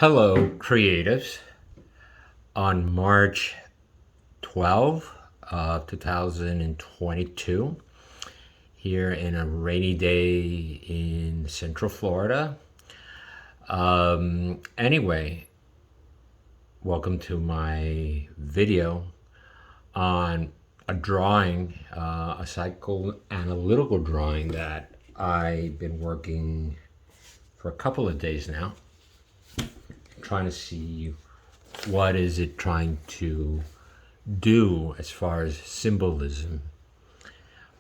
Hello, creatives. On March 12, 2022, here in a rainy day in Central Florida. Anyway, welcome to my video on a drawing, a psychoanalytical drawing that I've been working for a couple of days now, trying to see what is it trying to do as far as symbolism.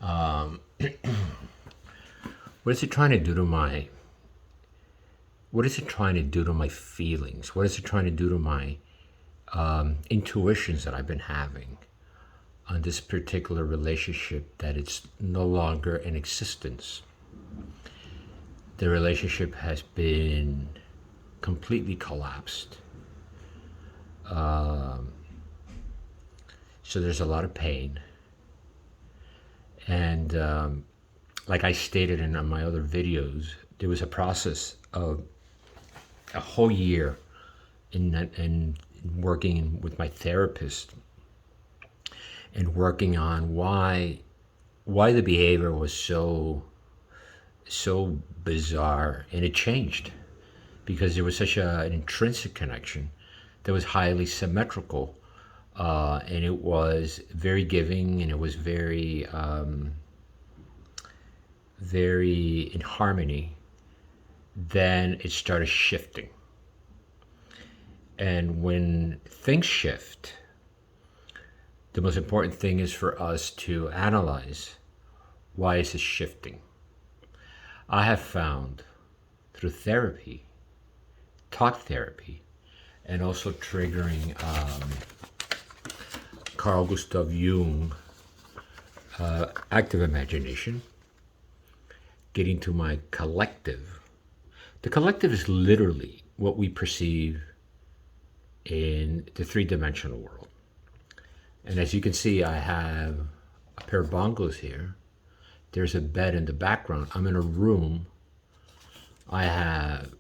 What is it trying to do to my feelings? What is it trying to do to my intuitions that I've been having on this particular relationship that it's no longer in existence? The relationship has been completely collapsed. So there's a lot of pain. And like I stated in my other videos, there was a process of a whole year in working with my therapist and working on why the behavior was so bizarre, and it changed because there was such an intrinsic connection that was highly symmetrical, and it was very giving, and it was very in harmony. Then it started shifting, and when things shift, the most important thing is for us to analyze, why is it shifting? I have found through therapy, talk therapy, and also triggering Carl Gustav Jung, active imagination, getting to my collective. The collective is literally what we perceive in the three-dimensional world. And as you can see, I have a pair of bongos here. There's a bed in the background. I'm in a room. I have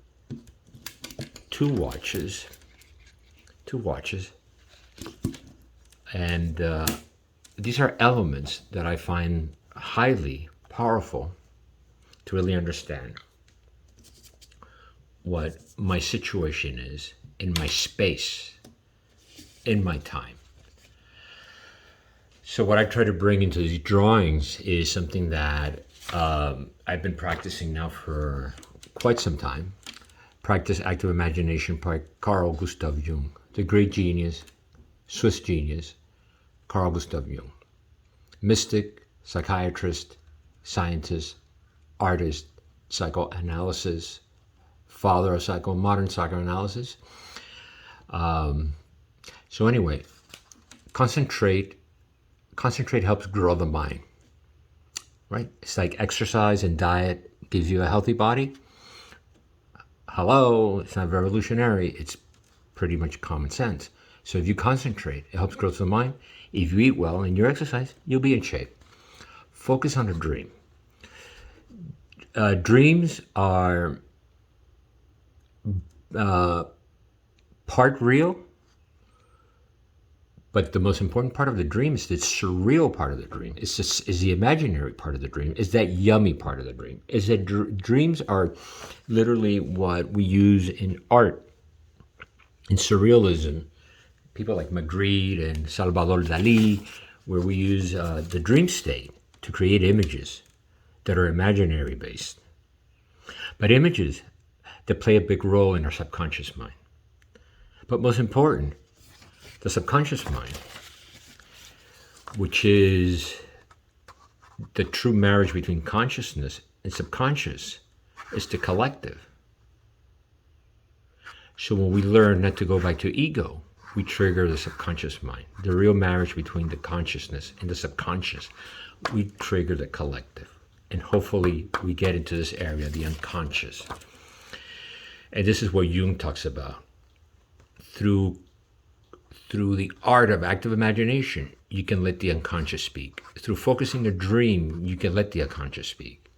two watches, and these are elements that I find highly powerful to really understand what my situation is in my space, in my time. So what I try to bring into these drawings is something that I've been practicing now for quite some time. Practice active imagination by Carl Gustav Jung, the great genius, Swiss genius, Carl Gustav Jung. Mystic, psychiatrist, scientist, artist, psychoanalysis, father of modern psychoanalysis. So anyway, concentrate helps grow the mind, right? It's like exercise and diet gives you a healthy body. Hello, it's not revolutionary. It's pretty much common sense. So if you concentrate, it helps grow the mind. If you eat well and you exercise, you'll be in shape. Focus on a dream. Dreams are part real, but the most important part of the dream is the surreal part of the dream. Is the imaginary part of the dream. Is that yummy part of the dream. Is that dreams are literally what we use in art, in surrealism. People like Magritte and Salvador Dali, where we use the dream state to create images that are imaginary based. But images that play a big role in our subconscious mind. But most important, the subconscious mind, which is the true marriage between consciousness and subconscious, is the collective. So when we learn not to go back to ego, we trigger the subconscious mind. The real marriage between the consciousness and the subconscious, we trigger the collective. And hopefully we get into this area, the unconscious. And this is what Jung talks about. Through the art of active imagination, you can let the unconscious speak. Through focusing a dream, you can let the unconscious speak.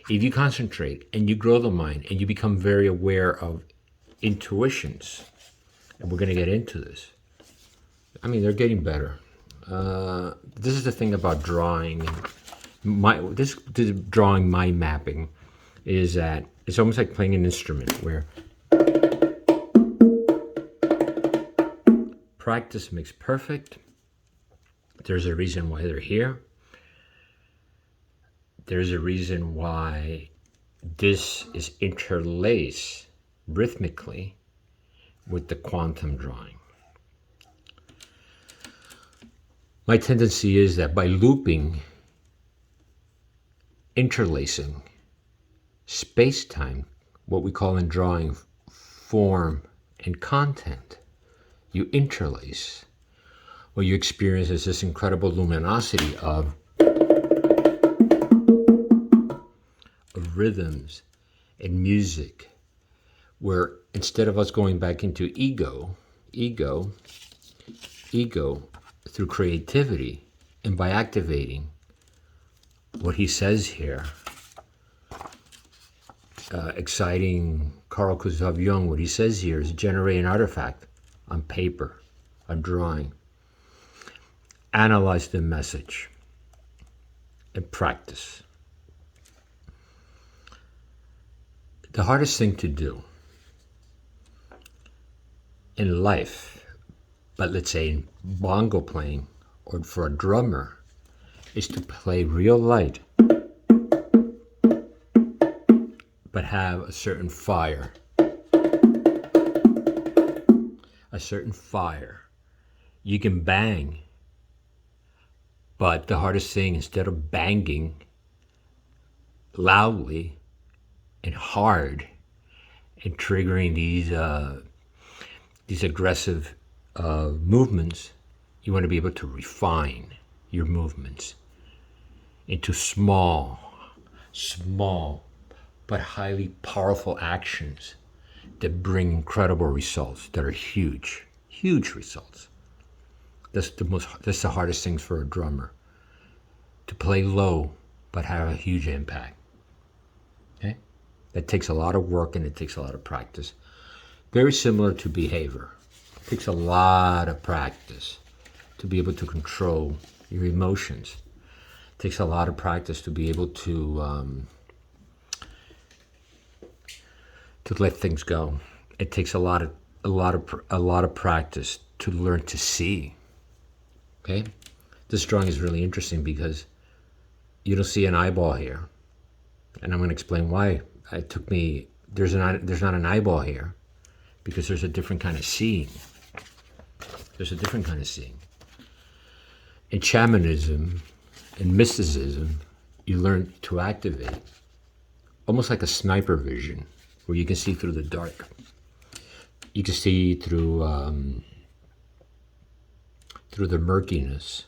If you concentrate and you grow the mind and you become very aware of intuitions, and we're going to get into this. I mean, they're getting better. This is the thing about drawing. This drawing mind mapping is that it's almost like playing an instrument where practice makes perfect. There's a reason why they're here. There's a reason why this is interlaced rhythmically with the quantum drawing. My tendency is that by looping, interlacing space-time, what we call in drawing form and content, you interlace. What you experience is this incredible luminosity of rhythms and music, where instead of us going back into ego through creativity, and by activating what he says here, exciting Carl Gustav Jung, what he says here is generate an artifact on paper, a drawing, analyze the message, and practice. The hardest thing to do in life, but let's say in bongo playing or for a drummer, is to play real light, but have a certain fire. A certain fire. You can bang, but the hardest thing, instead of banging loudly and hard and triggering these aggressive movements, you want to be able to refine your movements into small, but highly powerful actions that bring incredible results, that are huge results. That's the hardest things for a drummer, to play low but have a huge impact. Okay? That takes a lot of work and it takes a lot of practice. Very similar to behavior. It takes a lot of practice to be able to control your emotions. It takes a lot of practice to be able to let things go. It takes a lot of practice to learn to see. Okay? This drawing is really interesting because you don't see an eyeball here, and I'm going to explain why. There's not an eyeball here because there's a different kind of seeing. There's a different kind of seeing. In shamanism and mysticism, you learn to activate almost like a sniper vision, where you can see through the dark. You can see through the murkiness.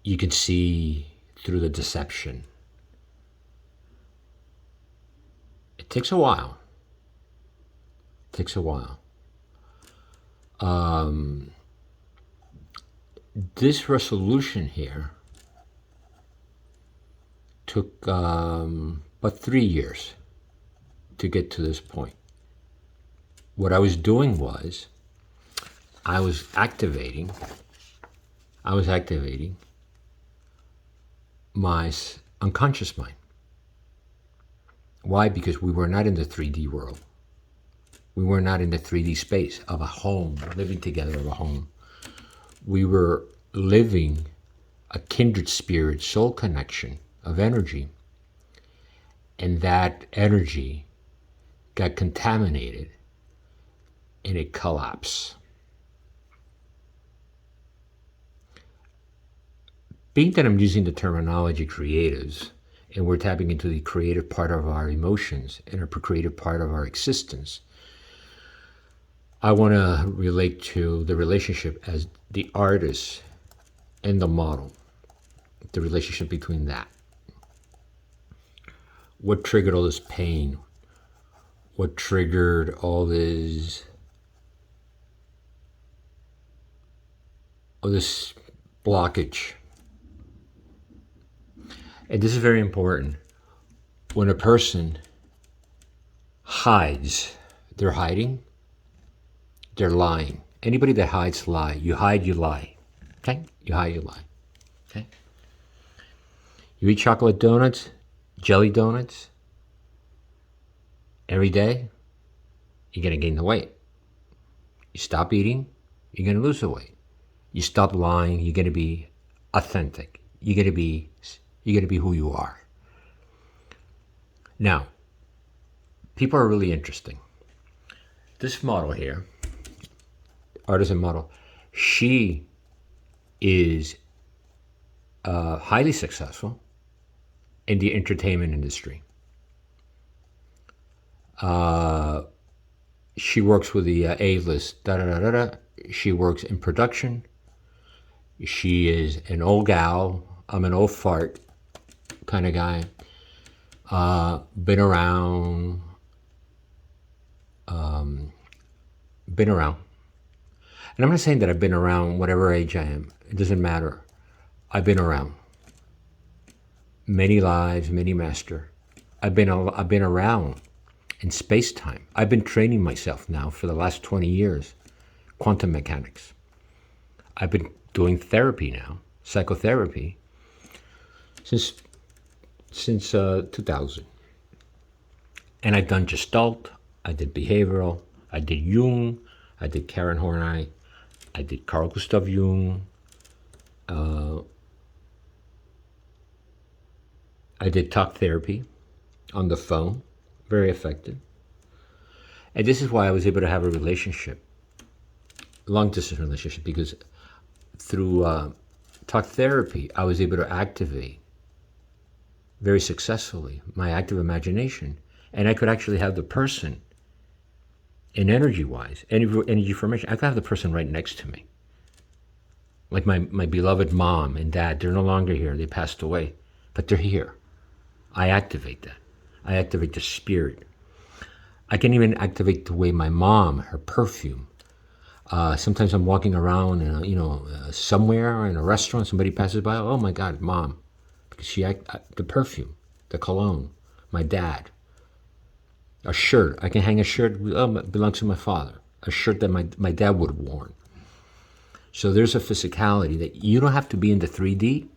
You can see through the deception. It takes a while. This resolution here took about 3 years to get to this point. What I was doing was I was activating my unconscious mind. Why? Because we were not in the 3D world. We were not in the 3D space of a home, living together of a home. We were living a kindred spirit soul connection of energy. And that energy got contaminated and it collapsed. Being that I'm using the terminology creatives, and we're tapping into the creative part of our emotions and our creative part of our existence, I want to relate to the relationship as the artist and the model, the relationship between that. What triggered all this pain? What triggered all this blockage? And this is very important. When a person hides They're hiding. They're lying. Anybody that hides, lie. You hide, you lie. Okay? You hide, you lie. Okay? You eat chocolate donuts, jelly donuts every day, you're going to gain the weight. You stop eating, you're going to lose the weight. You stop lying, you're going to be authentic. You're going to be who you are. Now, people are really interesting. This model here, artisan model, she is highly successful in the entertainment industry. She works with the A-list, She works in production. She is an old gal. I'm an old fart kind of guy. Been around. And I'm not saying that I've been around whatever age I am. It doesn't matter. I've been around. Many lives, many master. I've been around in space-time. I've been training myself now for the last 20 years, quantum mechanics. I've been doing therapy now, psychotherapy, since 2000. And I've done Gestalt, I did behavioral, I did Jung, I did Karen Horney, I did Carl Gustav Jung, I did talk therapy on the phone, very effective. And this is why I was able to have a relationship, long-distance relationship, because through talk therapy, I was able to activate very successfully my active imagination. And I could actually have the person, in energy-wise, energy formation, I could have the person right next to me. Like my beloved mom and dad, they're no longer here, they passed away, but they're here. I activate that. I activate the spirit. I can even activate the way my mom, her perfume. Sometimes I'm walking around, somewhere in a restaurant, somebody passes by, oh my God, mom. Because the perfume, the cologne, my dad. A shirt, I can hang a shirt, it belongs to my father. A shirt that my dad would have worn. So there's a physicality that you don't have to be in the 3D,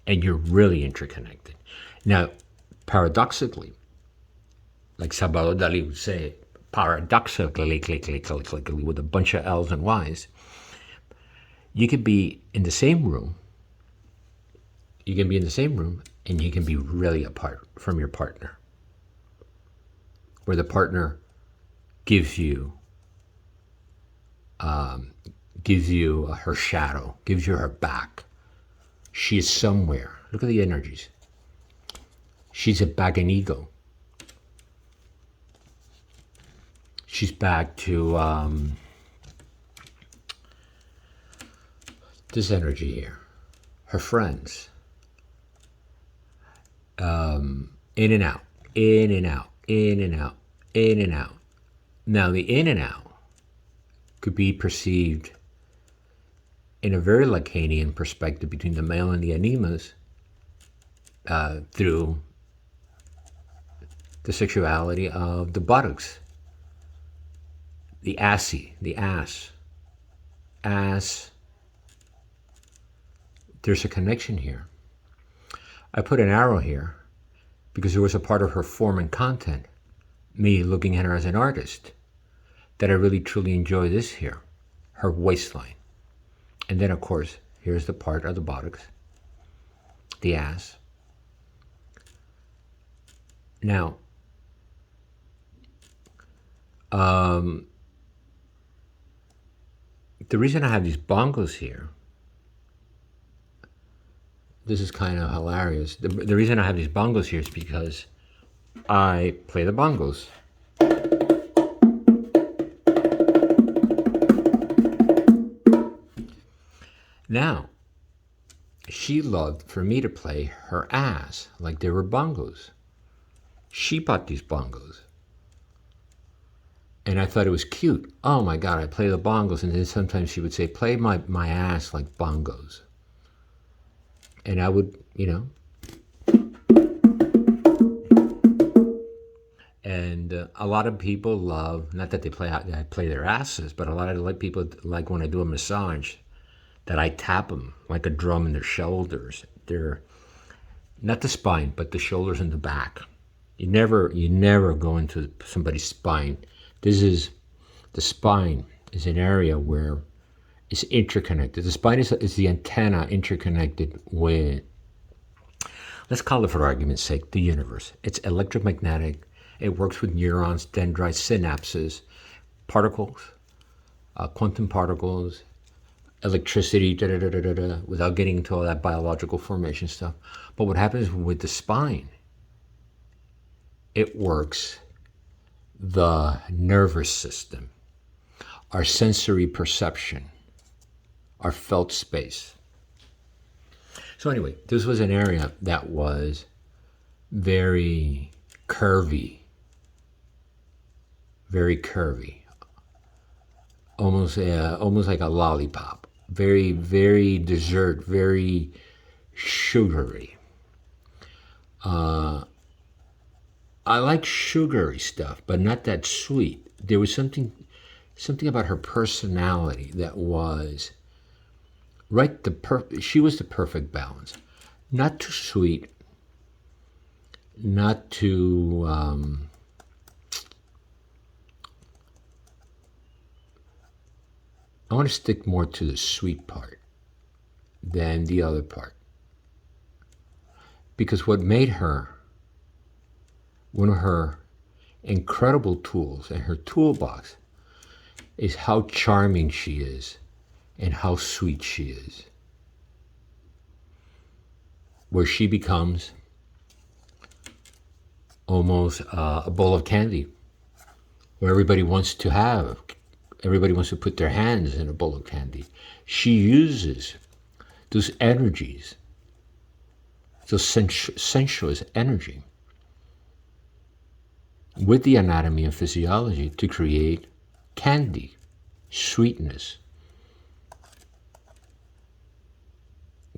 and you're really interconnected. Now, paradoxically, like Salvador Dali would say, paradoxically, with a bunch of L's and Y's, you could be in the same room. You can be in the same room, and you can be really apart from your partner, where the partner gives you her shadow, gives you her back. She is somewhere. Look at the energies. She's back in ego. She's back to this energy here. Her friends. In and out, in and out, in and out, in and out. Now, the in and out could be perceived in a very Lacanian perspective between the male and the animas through the sexuality of the buttocks, the assy, the ass. There's a connection here. I put an arrow here because there was a part of her form and content, me looking at her as an artist, that I really truly enjoy this here, her waistline. And then, of course, here's the part of the buttocks, the ass. Now, the reason I have these bongos here, this is kind of hilarious. The reason I have these bongos here is because I play the bongos. Now, she loved for me to play her ass like they were bongos. She bought these bongos. And I thought it was cute. Oh my God, I play the bongos. And then sometimes she would say, play my ass like bongos. And I would, And a lot of people love, not that they play their asses, but a lot of people like when I do a massage that I tap them like a drum in their shoulders. They're not the spine, but the shoulders and the back. You never go into somebody's spine. The spine is an area where it's interconnected. The spine is the antenna interconnected with, let's call it for argument's sake, the universe. It's electromagnetic. It works with neurons, dendrites, synapses, particles, quantum particles, electricity, without getting into all that biological formation stuff. But what happens with the spine, it works the nervous system, our sensory perception, our felt space. So anyway, this was an area that was very curvy, almost like a lollipop, very, very dessert, very sugary. I like sugary stuff, but not that sweet. There was something about her personality that was right. She was the perfect balance. Not too sweet, not too I want to stick more to the sweet part than the other part. Because what made her one of her incredible tools in her toolbox is how charming she is and how sweet she is. Where she becomes almost a bowl of candy, where everybody wants to put their hands in a bowl of candy. She uses those energies, those sensuous energy, with the anatomy and physiology to create candy, sweetness.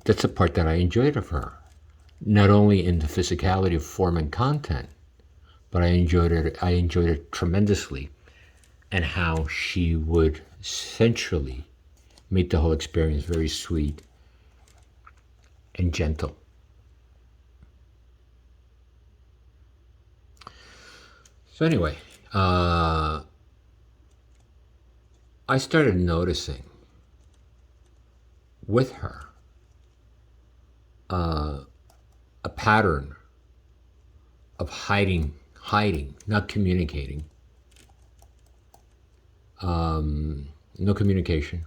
That's the part that I enjoyed of her. Not only in the physicality of form and content, but I enjoyed it tremendously, and how she would sensually make the whole experience very sweet and gentle. So anyway, I started noticing with her a pattern of hiding, not communicating. No communication,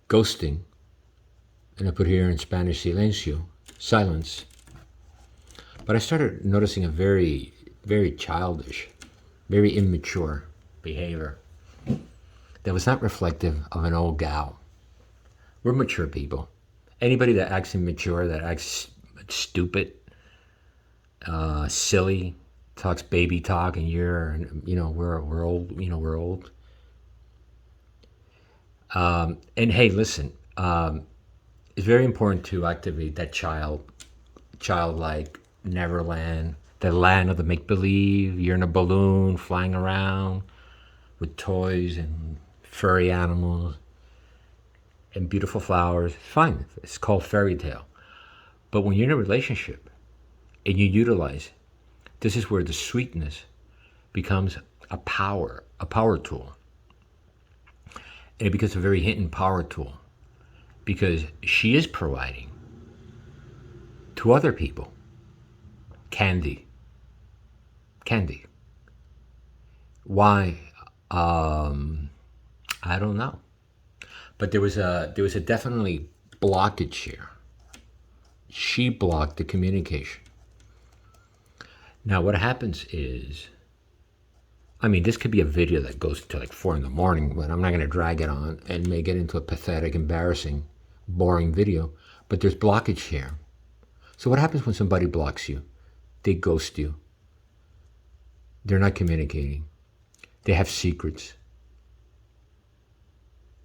ghosting, and I put here in Spanish silencio, silence. But I started noticing a very, very childish, very immature behavior that was not reflective of an old gal. We're mature people. Anybody that acts immature, that acts stupid, silly, talks baby talk, and we're old. We're old. And hey, listen, it's very important to activate that childlike Neverland, the land of the make-believe. You're in a balloon flying around with toys and furry animals and beautiful flowers. Fine, it's called fairy tale. But when you're in a relationship and you utilize, this is where the sweetness becomes a power tool. And it becomes a very hidden power tool, because she is providing to other people candy. Why? I don't know. But there was a definitely blockage here. She blocked the communication. Now what happens is, this could be a video that goes to like 4 a.m, but I'm not going to drag it on and make it into a pathetic, embarrassing, boring video. But there's blockage here. So what happens when somebody blocks you? They ghost you. They're not communicating. They have secrets.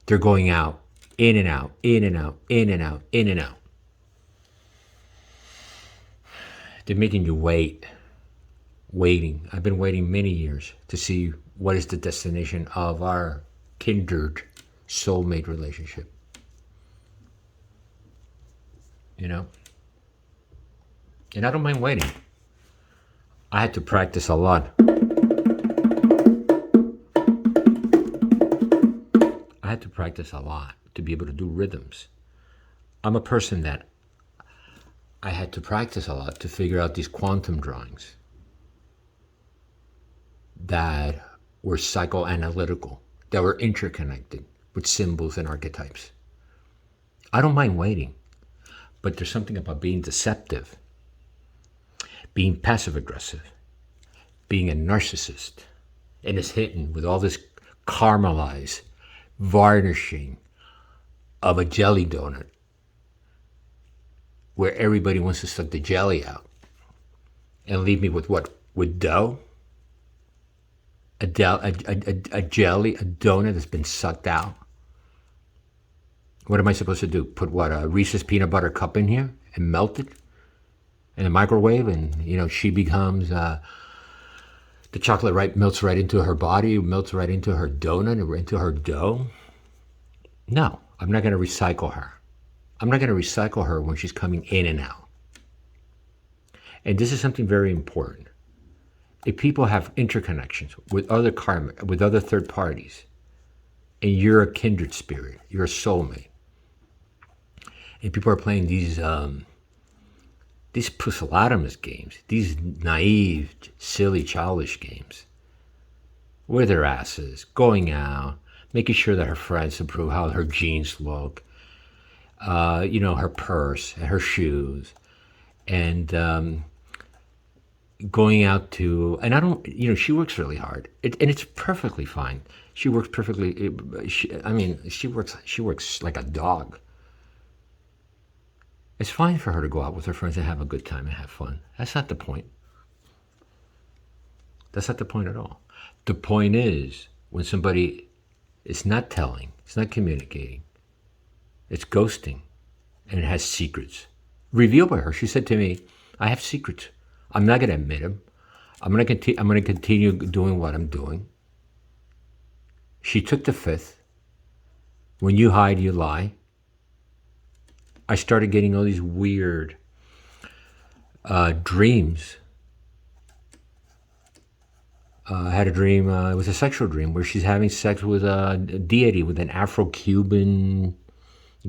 They're going out, in and out, in and out, in and out, in and out. They're making you wait waiting. I've been waiting many years to see what is the destination of our kindred soulmate relationship. You know? And I don't mind waiting. I had to practice a lot. I had to practice a lot to be able to do rhythms. I'm a person that I had to practice a lot to figure out these quantum drawings that were psychoanalytical, that were interconnected with symbols and archetypes. I don't mind waiting, but there's something about being deceptive, being passive aggressive, being a narcissist, and it's hidden with all this caramelized varnishing of a jelly donut where everybody wants to suck the jelly out and leave me with what? With dough? A jelly, a donut that's been sucked out? What am I supposed to do? Put what, a Reese's peanut butter cup in here and melt it in the microwave, and she becomes the chocolate melts right into her body, melts right into her donut, and into her dough? No, I'm not going to recycle her. I'm not going to recycle her when she's coming in and out. And this is something very important. If people have interconnections with other karma, with other third parties, and you're a kindred spirit, you're a soulmate, and people are playing these pusillanimous games, these naive, silly, childish games, with their asses, going out, making sure that her friends approve how her jeans look, her purse and her shoes, and going out to, and I don't, she works really hard, and it's perfectly fine. She works perfectly. She works like a dog. It's fine for her to go out with her friends and have a good time and have fun. That's not the point. That's not the point at all. The point is when somebody is not telling, it's not communicating, it's ghosting, and it has secrets revealed by her. She said to me, "I have secrets. I'm not going to admit them. I'm going to continue doing what I'm doing." She took the fifth. When you hide, you lie. I started getting all these weird dreams. I had a dream, it was a sexual dream, where she's having sex with a deity, with an Afro-Cuban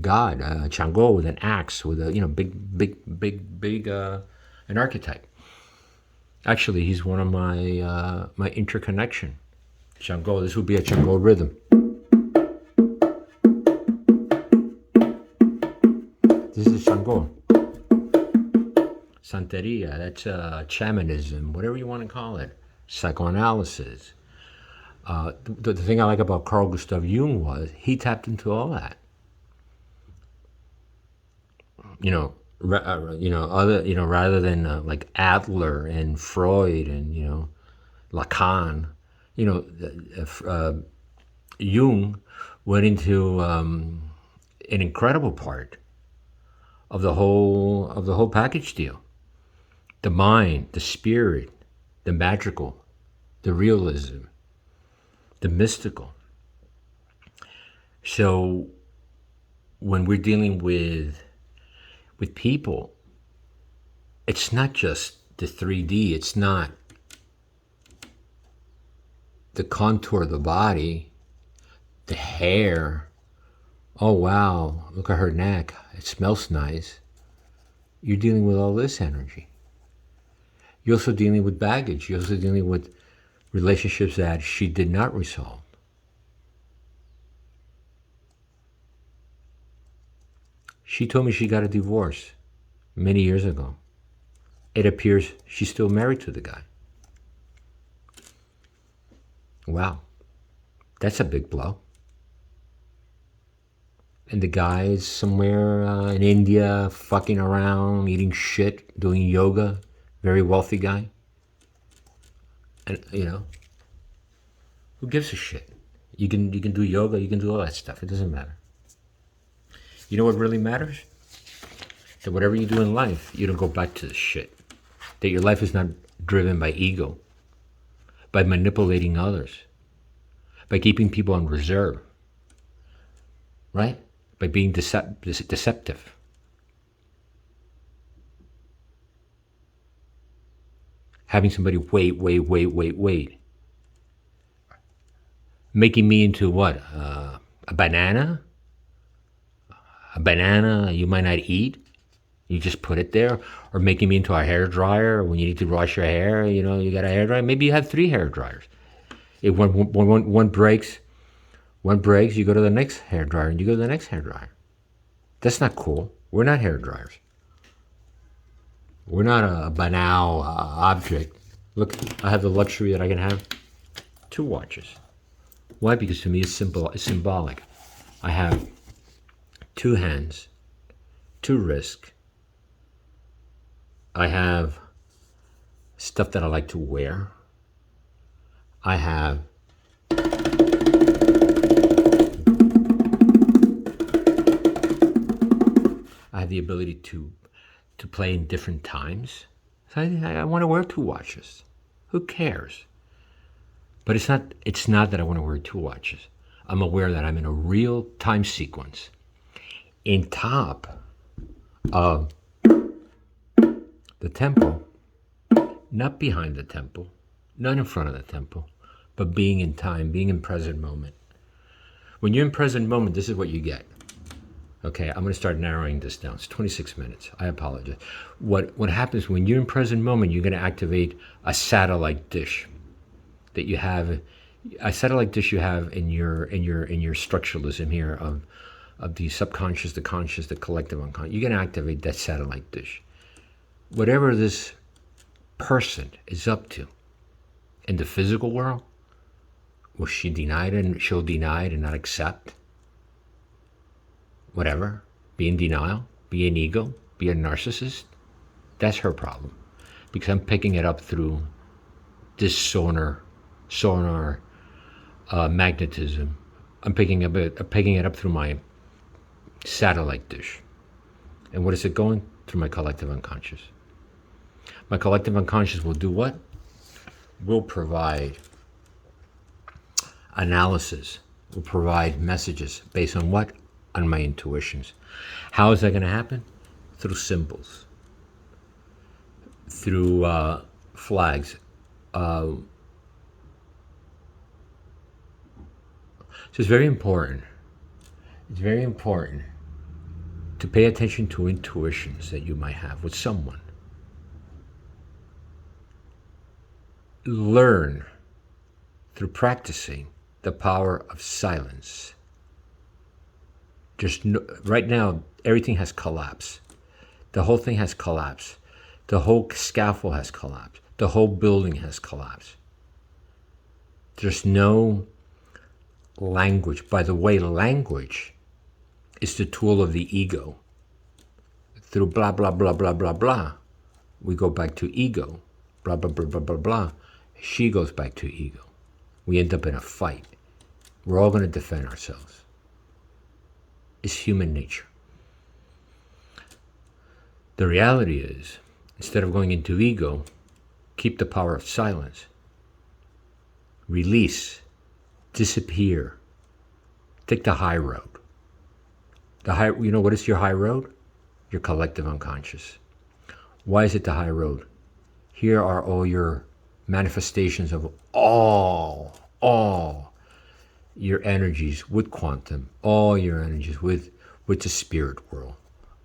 god, Chango, with an axe, with a big an archetype. Actually, he's one of my interconnection. Chango, this would be a Chango rhythm. This is Chango. Santeria, that's shamanism, whatever you want to call it. Psychoanalysis. The thing I like about Carl Gustav Jung was he tapped into all that. Rather than like Adler and Freud and Lacan, Jung went into an incredible part of the whole package deal: the mind, the spirit, the magical, the realism, the mystical. So when we're dealing with people, it's not just the 3D, it's not the contour of the body, the hair. Oh wow, look at her neck, it smells nice. You're dealing with all this energy. You're also dealing with baggage. You're also dealing with relationships that she did not resolve. She told me she got a divorce many years ago. It appears she's still married to the guy. Wow, that's a big blow. And the guy is somewhere in India, fucking around, eating shit, doing yoga. Very wealthy guy. And who gives a shit? You can do yoga, you can do all that stuff. It doesn't matter. You know what really matters? That whatever you do in life, you don't go back to the shit. That your life is not driven by ego, by manipulating others, by keeping people on reserve, right? By being deceptive. Having somebody wait. Making me into what? A banana? A banana you might not eat? You just put it there? Or making me into a hair dryer when you need to wash your hair, you got a hair dryer. Maybe you have 3 hair dryers. If one breaks, you go to the next hair dryer and you go to the next hair dryer. That's not cool. We're not hair dryers. We're not a banal object. Look, I have the luxury that I can have 2 watches. Why? Because to me it's symbolic. I have 2 hands, 2 wrists. I have stuff that I like to wear. I have the ability to play in different times. So I want to wear 2 watches. Who cares? But it's not that I want to wear 2 watches. I'm aware that I'm in a real time sequence. In top of the temple, not behind the temple, not in front of the temple, but being in time, being in present moment. When you're in present moment, this is what you get. Okay, I'm going to start narrowing this down. It's 26 minutes. I apologize. What happens when you're in present moment, you're going to activate a satellite dish that you have, a satellite dish you have in your structuralism here of the subconscious, the conscious, the collective unconscious. You're going to activate that satellite dish. Whatever this person is up to in the physical world, will she deny it and she'll deny it and not accept? Whatever, be in denial, be an ego, be a narcissist, that's her problem. Because I'm picking it up through this sonar magnetism. I'm picking it up through my satellite dish. And what is it going? Through my collective unconscious. My collective unconscious will do what? Will provide analysis, will provide messages based on what? On my intuitions. How is that going to happen? Through symbols, through flags. So it's very important. It's very important to pay attention to intuitions that you might have with someone. Learn through practicing the power of silence. Right now, everything has collapsed. The whole thing has collapsed. The whole scaffold has collapsed. The whole building has collapsed. There's no language. By the way, language is the tool of the ego. Through blah, blah, blah, blah, blah, blah, we go back to ego. Blah, blah, blah, blah, blah, blah. She goes back to ego. We end up in a fight. We're all going to defend ourselves. It's human nature. The reality is, instead of going into ego, keep the power of silence. Release. Disappear. Take the high road. What is your high road? Your collective unconscious. Why is it the high road? Here are all your manifestations of all your energies with quantum, all your energies with the spirit world,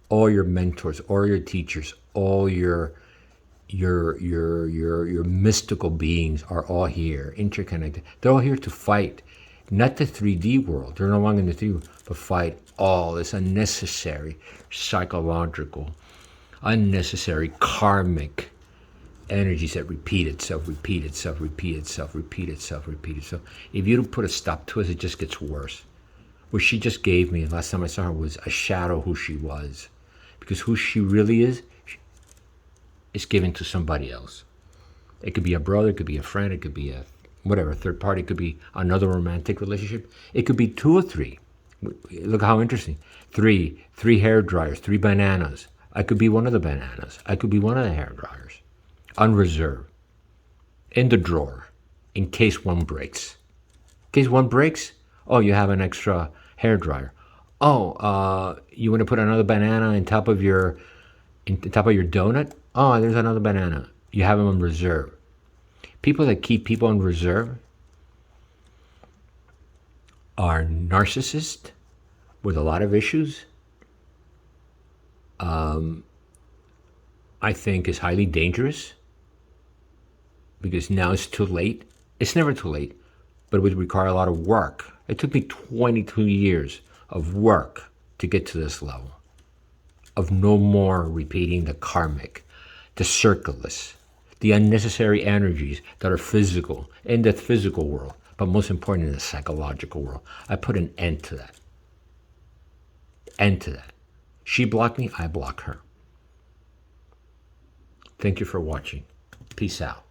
all your mentors, all your teachers, all your mystical beings are all here, interconnected. They're all here to fight, not the 3D world. They're no longer in the 3D, but fight all this unnecessary psychological, unnecessary karmic energies that repeat itself. If you don't put a stop to it, it just gets worse. What she just gave me, last time I saw her, was a shadow of who she was. Because who she really is given to somebody else. It could be a brother, it could be a friend, it could be a third party, it could be another romantic relationship. It could be 2 or 3. Look how interesting. 3 hair dryers, 3 bananas. I could be one of the bananas. I could be one of the hair dryers. Unreserved. in the drawer in case one breaks. In case one breaks, oh, you have an extra hair dryer. Oh, you want to put another banana on top of your donut? Oh, there's another banana. You have them on reserve. People that keep people on reserve are narcissists with a lot of issues. I think is highly dangerous because now it's too late. It's never too late, but it would require a lot of work. It took me 22 years of work to get to this level of no more repeating the karmic, the circular, the unnecessary energies that are physical in the physical world, but most important in the psychological world. I put an end to that. End to that. She blocked me, I block her. Thank you for watching. Peace out.